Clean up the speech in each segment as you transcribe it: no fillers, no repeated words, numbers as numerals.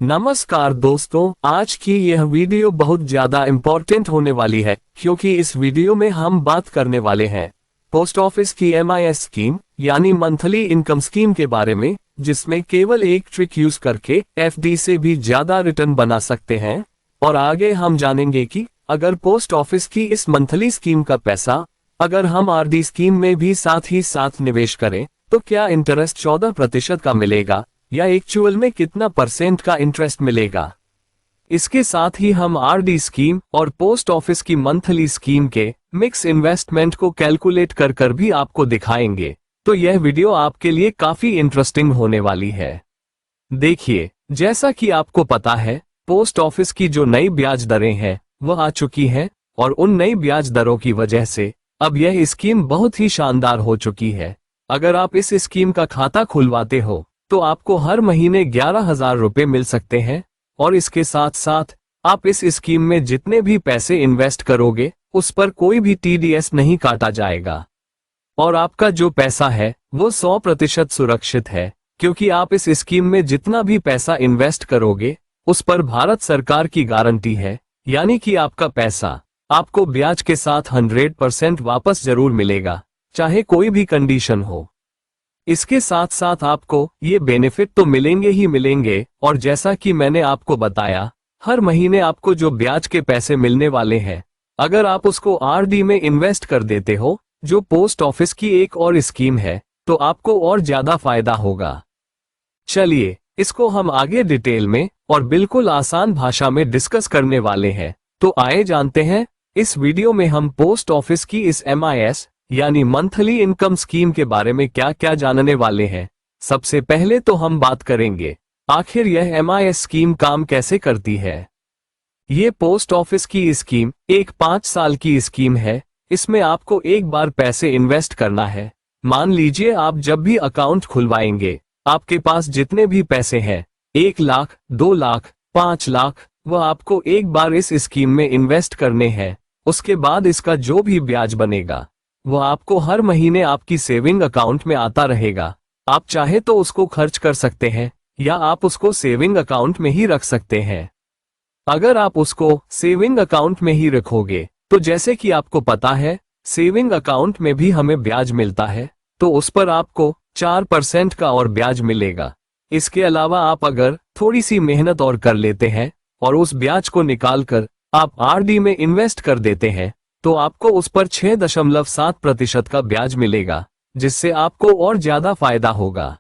नमस्कार दोस्तों, आज की यह वीडियो बहुत ज्यादा इम्पोर्टेंट होने वाली है क्योंकि इस वीडियो में हम बात करने वाले हैं पोस्ट ऑफिस की MIS स्कीम यानी मंथली इनकम स्कीम के बारे में, जिसमें केवल एक ट्रिक यूज करके FD से भी ज्यादा रिटर्न बना सकते हैं। और आगे हम जानेंगे कि अगर पोस्ट ऑफिस की इस मंथली स्कीम का पैसा अगर हम RD स्कीम में भी साथ ही साथ निवेश करें तो क्या इंटरेस्ट 14% का मिलेगा या एक्चुअल में कितना % का इंटरेस्ट मिलेगा। इसके साथ ही हम RD स्कीम और पोस्ट ऑफिस की मंथली स्कीम के मिक्स इन्वेस्टमेंट को कैलकुलेट कर भी आपको दिखाएंगे। तो यह वीडियो आपके लिए काफी इंटरेस्टिंग होने वाली है। देखिए, जैसा कि आपको पता है, पोस्ट ऑफिस की जो नई ब्याज दरें हैं वह आ चुकी हैं और उन नई ब्याज दरों की वजह से अब यह स्कीम बहुत ही शानदार हो चुकी है। अगर आप इस स्कीम का खाता खुलवाते हो तो आपको हर महीने 11,000 रुपए मिल सकते हैं और इसके साथ साथ आप इस स्कीम में जितने भी पैसे इन्वेस्ट करोगे उस पर कोई भी TDS नहीं काटा जाएगा और आपका जो पैसा है वो 100% सुरक्षित है, क्योंकि आप इस स्कीम में जितना भी पैसा इन्वेस्ट करोगे उस पर भारत सरकार की गारंटी है, यानी कि आपका पैसा आपको ब्याज के साथ 100% वापस जरूर मिलेगा, चाहे कोई भी कंडीशन हो। इसके साथ साथ आपको ये बेनिफिट तो मिलेंगे ही मिलेंगे, और जैसा कि मैंने आपको बताया, हर महीने आपको जो ब्याज के पैसे मिलने वाले हैं अगर आप उसको RD में इन्वेस्ट कर देते हो, जो पोस्ट ऑफिस की एक और स्कीम है, तो आपको और ज्यादा फायदा होगा। चलिए, इसको हम आगे डिटेल में और बिल्कुल आसान भाषा में डिस्कस करने वाले हैं। तो आइए जानते हैं इस वीडियो में हम पोस्ट ऑफिस की इस MIS यानी मंथली इनकम स्कीम के बारे में क्या क्या जानने वाले हैं। सबसे पहले तो हम बात करेंगे आखिर यह MIS स्कीम काम कैसे करती है। ये पोस्ट ऑफिस की स्कीम एक 5 साल की स्कीम है। इसमें आपको एक बार पैसे इन्वेस्ट करना है। मान लीजिए आप जब भी अकाउंट खुलवाएंगे, आपके पास जितने भी पैसे हैं 1 लाख, 2 लाख, 5 लाख, वह आपको एक बार इस स्कीम में इन्वेस्ट करने हैं। उसके बाद इसका जो भी ब्याज बनेगा वह आपको हर महीने आपकी सेविंग अकाउंट में आता रहेगा। आप चाहे तो उसको खर्च कर सकते हैं या आप उसको सेविंग अकाउंट में ही रख सकते हैं। अगर आप उसको सेविंग अकाउंट में ही रखोगे तो जैसे कि आपको पता है, सेविंग अकाउंट में भी हमें ब्याज मिलता है, तो उस पर आपको 4% का और ब्याज मिलेगा। इसके अलावा आप अगर थोड़ी सी मेहनत और कर लेते हैं और उस ब्याज को निकालकर आप RD में इन्वेस्ट कर देते हैं तो आपको उस पर 6.7% का ब्याज मिलेगा, जिससे आपको और ज्यादा फायदा होगा।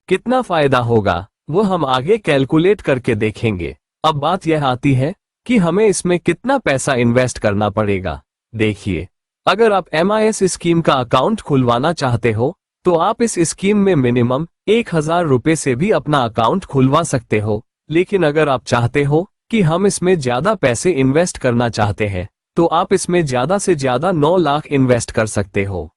कितना फायदा होगा वो हम आगे कैलकुलेट करके देखेंगे। अब बात यह आती है कि हमें इसमें कितना पैसा इन्वेस्ट करना पड़ेगा। देखिए, अगर आप MIS स्कीम का अकाउंट खुलवाना चाहते हो तो आप इस स्कीम में मिनिमम 1,000 रुपए से भी अपना अकाउंट खुलवा सकते हो। लेकिन अगर आप चाहते हो कि हम इसमें ज्यादा पैसे इन्वेस्ट करना चाहते हैं तो आप इसमें ज्यादा से ज्यादा 9 लाख इन्वेस्ट कर सकते हो।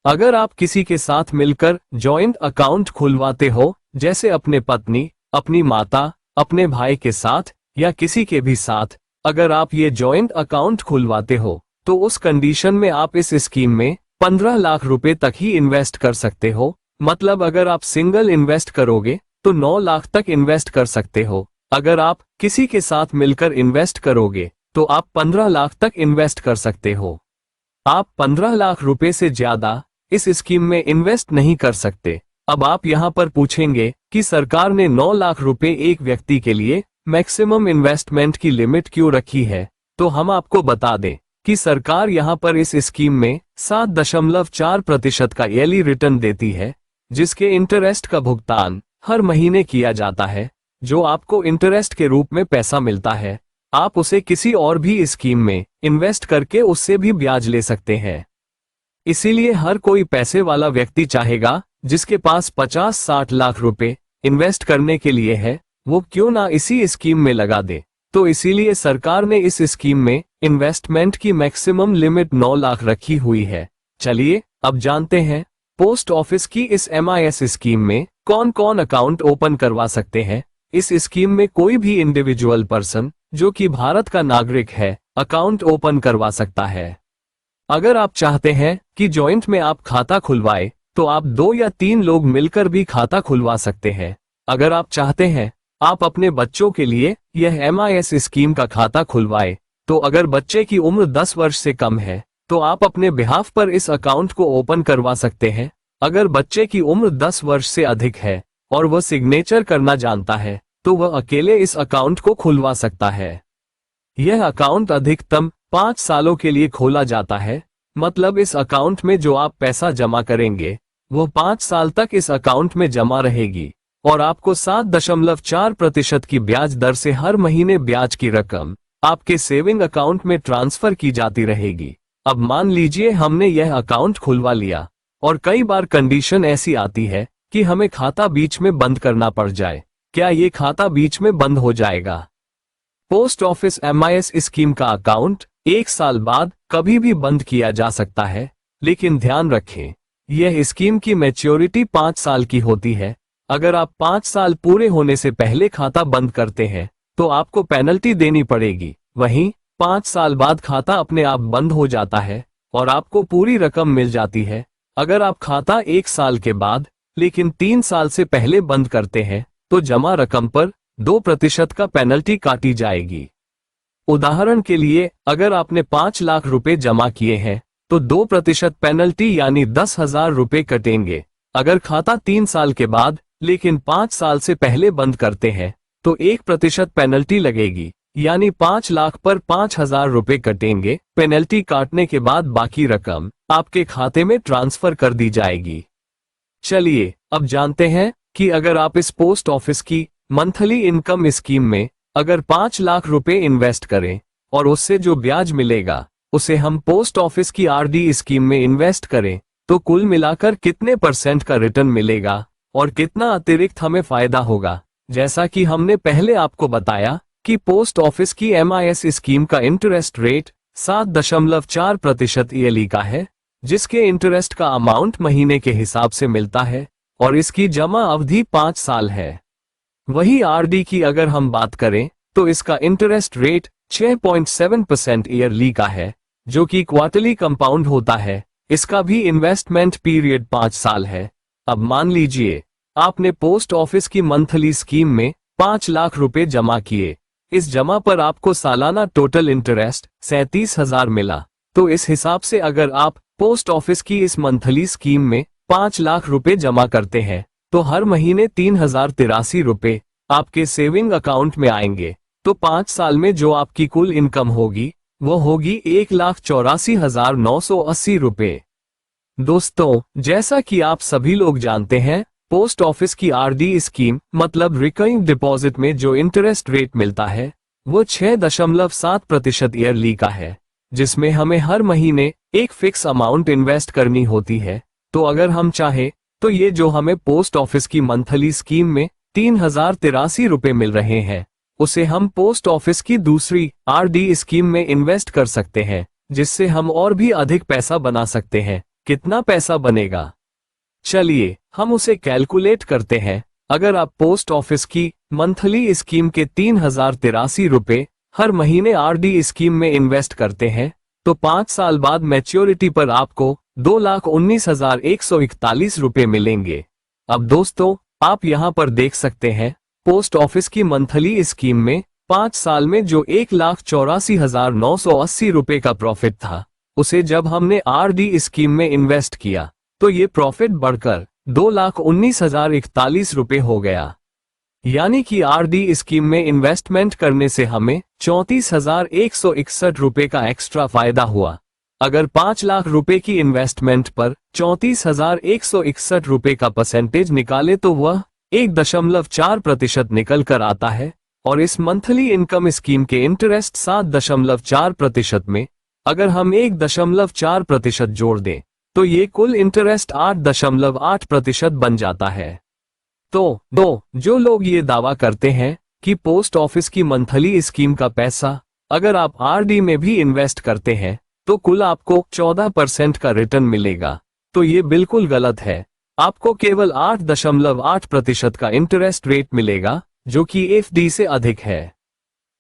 अगर आप किसी के साथ मिलकर जॉइंट अकाउंट खुलवाते हो, जैसे अपने पत्नी, अपनी माता, अपने भाई के साथ या किसी के भी साथ, अगर आप ये जॉइंट अकाउंट खुलवाते हो तो उस कंडीशन में आप इस स्कीम में 15 लाख रुपए तक ही इन्वेस्ट कर सकते हो। मतलब अगर आप सिंगल इन्वेस्ट करोगे तो 9 लाख तक इन्वेस्ट कर सकते हो। अगर आप किसी के साथ मिलकर इन्वेस्ट करोगे तो आप 15 लाख तक इन्वेस्ट कर सकते हो। आप 15 लाख रुपए से ज्यादा इस स्कीम में इन्वेस्ट नहीं कर सकते। अब आप यहां पर पूछेंगे कि सरकार ने 9 लाख रुपए एक व्यक्ति के लिए मैक्सिमम इन्वेस्टमेंट की लिमिट क्यों रखी है। तो हम आपको बता दें कि सरकार यहां पर इस स्कीम में 7.4% का ईयरली रिटर्न देती है, जिसके इंटरेस्ट का भुगतान हर महीने किया जाता है। जो आपको इंटरेस्ट के रूप में पैसा मिलता है, आप उसे किसी और भी स्कीम में इन्वेस्ट करके उससे भी ब्याज ले सकते हैं। इसीलिए हर कोई पैसे वाला व्यक्ति चाहेगा जिसके पास 50-60 लाख रुपए इन्वेस्ट करने के लिए है, वो क्यों ना इसी स्कीम में लगा दे। तो इसीलिए सरकार ने इस स्कीम में इन्वेस्टमेंट की मैक्सिमम लिमिट 9 लाख रखी हुई है। चलिए अब जानते हैं पोस्ट ऑफिस की इस MIS स्कीम में कौन कौन अकाउंट ओपन करवा सकते हैं। इस स्कीम में कोई भी इंडिविजुअल पर्सन जो कि भारत का नागरिक है अकाउंट ओपन करवा सकता है। अगर आप चाहते हैं कि जॉइंट में आप खाता खुलवाए तो आप 2 या 3 लोग मिलकर भी खाता खुलवा सकते हैं। अगर आप चाहते हैं आप अपने बच्चों के लिए यह MIS स्कीम का खाता खुलवाए। तो अगर बच्चे की उम्र 10 वर्ष से कम है तो आप अपने बिहाफ पर इस अकाउंट को ओपन करवा सकते हैं। अगर बच्चे की उम्र 10 वर्ष से अधिक है और वह सिग्नेचर करना जानता है तो वह अकेले इस अकाउंट को खुलवा सकता है। यह अकाउंट अधिकतम 5 सालों के लिए खोला जाता है। मतलब इस अकाउंट में जो आप पैसा जमा करेंगे वह 5 साल तक इस अकाउंट में जमा रहेगी और आपको 7.4% की ब्याज दर से हर महीने ब्याज की रकम आपके सेविंग अकाउंट में ट्रांसफर की जाती रहेगी। अब मान लीजिए हमने यह अकाउंट खुलवा लिया और कई बार कंडीशन ऐसी आती है कि हमें खाता बीच में बंद करना पड़ जाए। क्या ये खाता बीच में बंद हो जाएगा? पोस्ट ऑफिस MIS स्कीम का अकाउंट 1 साल बाद कभी भी बंद किया जा सकता है, लेकिन ध्यान रखें यह स्कीम की मैच्योरिटी 5 साल की होती है। अगर आप 5 साल पूरे होने से पहले खाता बंद करते हैं तो आपको पेनल्टी देनी पड़ेगी। वहीं 5 साल बाद खाता अपने आप बंद हो जाता है और आपको पूरी रकम मिल जाती है। अगर आप खाता 1 साल के बाद लेकिन 3 साल से पहले बंद करते हैं तो जमा रकम पर 2% का पेनल्टी काटी जाएगी। उदाहरण के लिए अगर आपने 5 लाख रुपए जमा किए हैं तो 2% पेनल्टी यानी 10,000 रुपए कटेंगे। अगर खाता 3 साल के बाद लेकिन 5 साल से पहले बंद करते हैं तो 1% पेनल्टी लगेगी, यानी 5 लाख पर 5,000 रुपए कटेंगे। पेनल्टी काटने के बाद बाकी रकम आपके खाते में ट्रांसफर कर दी जाएगी। चलिए अब जानते हैं कि अगर आप इस पोस्ट ऑफिस की मंथली इनकम स्कीम में अगर 5 लाख रुपए इन्वेस्ट करें और उससे जो ब्याज मिलेगा उसे हम पोस्ट ऑफिस की RD स्कीम में इन्वेस्ट करें तो कुल मिलाकर कितने % का रिटर्न मिलेगा और कितना अतिरिक्त हमें फायदा होगा। जैसा कि हमने पहले आपको बताया कि पोस्ट ऑफिस की MIS स्कीम का इंटरेस्ट रेट 7.4% ईयरली का है, जिसके इंटरेस्ट का अमाउंट महीने के हिसाब से मिलता है और इसकी जमा अवधि 5 साल है। वही RD की अगर हम बात करें तो इसका इंटरेस्ट रेट 6.7% ईयरली का है, जो कि क्वार्टरली कंपाउंड होता है। इसका भी इन्वेस्टमेंट पीरियड 5 साल है। अब मान लीजिए आपने पोस्ट ऑफिस की मंथली स्कीम में 5 लाख रुपए जमा किए। इस जमा पर आपको सालाना टोटल इंटरेस्ट 37,000 मिला। तो इस हिसाब से अगर आप पोस्ट ऑफिस की इस मंथली स्कीम में 5 लाख रुपए जमा करते हैं तो हर महीने 3,083 रुपए आपके सेविंग अकाउंट में आएंगे। तो 5 साल में जो आपकी कुल इनकम होगी वो होगी 1,84,980 रुपए। दोस्तों, जैसा कि आप सभी लोग जानते हैं, पोस्ट ऑफिस की RD स्कीम मतलब रिकरिंग डिपॉजिट में जो इंटरेस्ट रेट मिलता है वो 6.7% ईयरली का है, जिसमें हमें हर महीने एक फिक्स अमाउंट इन्वेस्ट करनी होती है। तो अगर हम चाहे तो ये जो हमें पोस्ट ऑफिस की मंथली स्कीम में 3,083 रुपए मिल रहे हैं उसे हम पोस्ट ऑफिस की दूसरी RD स्कीम में इन्वेस्ट कर सकते हैं, जिससे हम और भी अधिक पैसा बना सकते हैं। कितना पैसा बनेगा? चलिए हम उसे कैलकुलेट करते हैं। अगर आप पोस्ट ऑफिस की मंथली स्कीम के 3,083 रुपए हर महीने RD स्कीम में इन्वेस्ट करते हैं तो 5 साल बाद मैच्योरिटी पर आपको 2,19,141 रुपए मिलेंगे। अब दोस्तों, आप यहां पर देख सकते हैं पोस्ट ऑफिस की मंथली स्कीम में 5 साल में जो 1,84,980 रुपए का प्रॉफिट था उसे जब हमने RD स्कीम में इन्वेस्ट किया तो ये प्रॉफिट बढ़कर 2,19,041 रुपए हो गया। यानी कि RD स्कीम में इन्वेस्टमेंट करने से हमें 34,161 रुपए का एक्स्ट्रा फायदा हुआ। अगर 5 लाख रुपए की इन्वेस्टमेंट पर 34,161 रुपए का परसेंटेज निकाले तो वह 1.4% निकल कर आता है। और इस मंथली इनकम स्कीम के इंटरेस्ट 7.4% में अगर हम 1.4% जोड़ दें तो ये कुल इंटरेस्ट 8.8% बन जाता है। तो जो लोग ये दावा करते हैं कि पोस्ट ऑफिस की मंथली स्कीम का पैसा अगर आप RD में भी इन्वेस्ट करते हैं तो कुल आपको 14% का रिटर्न मिलेगा, तो ये बिल्कुल गलत है। आपको केवल 8.8% का इंटरेस्ट रेट मिलेगा, जो कि FD से अधिक है।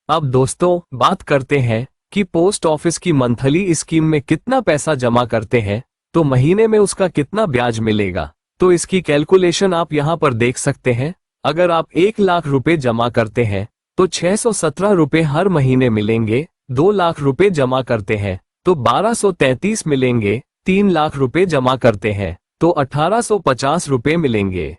अब दोस्तों, बात करते हैं कि पोस्ट ऑफिस की मंथली स्कीम में कितना पैसा जमा करते हैं तो महीने में उसका कितना ब्याज मिलेगा। तो इसकी कैलकुलेशन आप यहां पर देख सकते हैं। अगर आप 1 लाख रुपए जमा करते हैं तो 617 रुपए हर महीने मिलेंगे। 2 लाख रुपए जमा करते हैं तो 1233 मिलेंगे। 3 लाख रुपए जमा करते हैं तो 1850 रुपए मिलेंगे।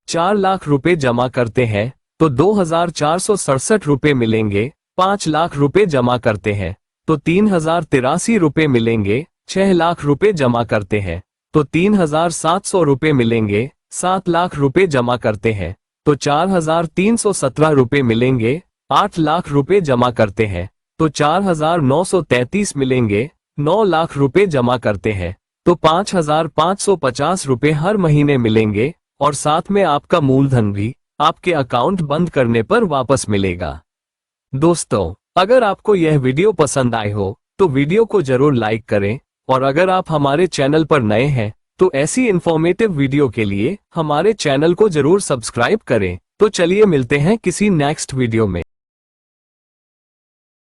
4 लाख रुपए जमा करते हैं तो 2467 रुपए मिलेंगे। 5 लाख रुपए जमा करते हैं तो 3083 रुपए मिलेंगे। 6 लाख रुपए जमा करते हैं तो 3700 रुपए मिलेंगे। 7 लाख रुपए जमा करते हैं तो 4317 रुपए मिलेंगे। 8 लाख रुपए जमा करते हैं तो 4933 मिलेंगे। 9 लाख रुपए जमा करते हैं तो 5550 रुपए हर महीने मिलेंगे और साथ में आपका मूलधन भी आपके अकाउंट बंद करने पर वापस मिलेगा। दोस्तों, अगर आपको यह वीडियो पसंद आए हो तो वीडियो को जरूर लाइक करें और अगर आप हमारे चैनल पर नए हैं तो ऐसी इंफॉर्मेटिव वीडियो के लिए हमारे चैनल को जरूर सब्सक्राइब करें। तो चलिए मिलते हैं किसी नेक्स्ट वीडियो में।